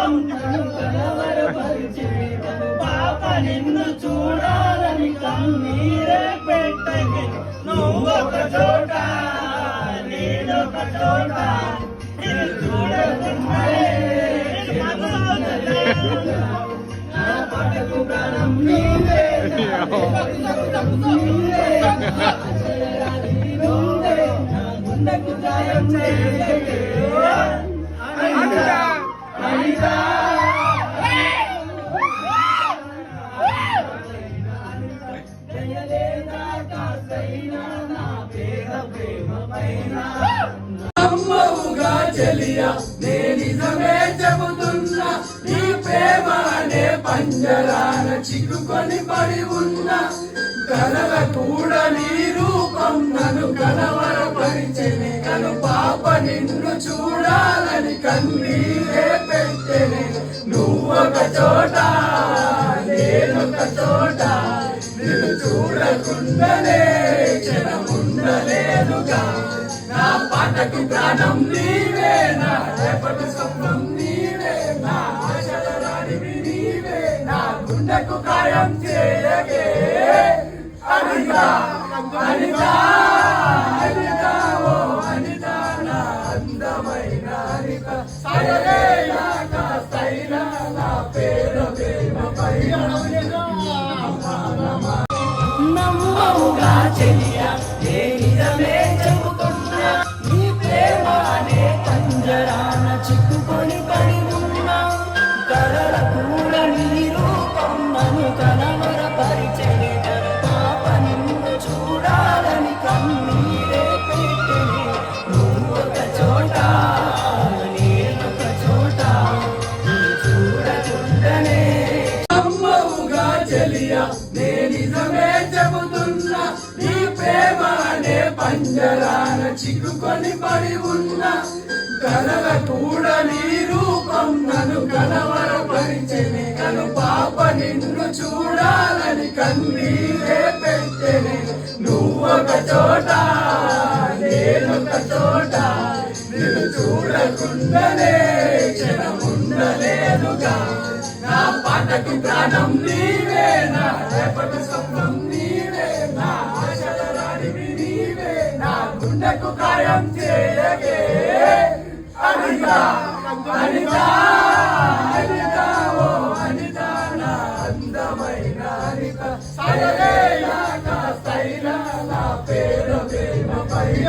రూపం నన్ను కలవరపరిచే పాప నిన్ను చూడాలని కన్నీరే పెట్టగే నువ్వొక చోట నేనొక చోట నిన్ను చూడకుండానే నా పటకు ప్రాణం నీవే నా గుండెకు గాయం చేయగే అనితా అనితా అమ్మవుగా చెలియా నే నిజమే చెబుతున్నా నీ ప్రేమ అనే పంజరాన చిక్కుకొని పడి ఉన్నా కలల కూడా నీ రూపం నన్ను కలవరపరిచెనే కను పాప నిన్ను చూడాలని కన్నీరే పెట్టెనే నువ్వొక చోట నేనొక చోట నిన్ను చూడకుండానే క్షణముండలేదుగా నా పాటకు ప్రాణం నీవే నా రేపటి స్వప్నం నీవే నా ఆశల రాణివి నీవే నా గుండెకు కాయం చేయగే అనితా అనితా అనితా ఓ అనితా నా అందమైన అనితా సైలేయాక సైలా నా పేరు ప్రేమ పైన నమ్మవుగా చెలియా ఏ నిజమే చెబుతున్నా నీ ప్రేమ అనే పంజరాన చిక్కుకొని పడి ఉన్నా కలల కూడా నీ రూపం నన్ను కలవరపరిచెనే పాప నిన్ను చూడాలని కన్నీరే పెట్టెనే నువ్వొక చోట నేనొక చోట నిన్ను చూడకుండానే అమ్మవుగా చెలియా నే నిజమే చెబుతున్నా నీ ప్రేమ అనే పంజరాన చిక్కుకొని పడి ఉన్నా కలల కూడా నీ రూపం నన్ను కలవరపరిచెనే కను పాప నిన్ను చూడాలని కన్నీరే పెట్టెనే నువ్వొక చోట నేనొక చోట నిన్ను చూడకుండానే క్షణముండలేదుగా నా పాటకు ప్రాణం నీవే నా రేపటి స్వప్నం నీవే నా ఆశల రాణివి నీవే నా గుండెకు కాయం చేయగే అనితా అనితా అనితా ఓ అనితా నా అందమైన అనితా సైలేయాక సైలా నా పేరు ప్రేమ పైన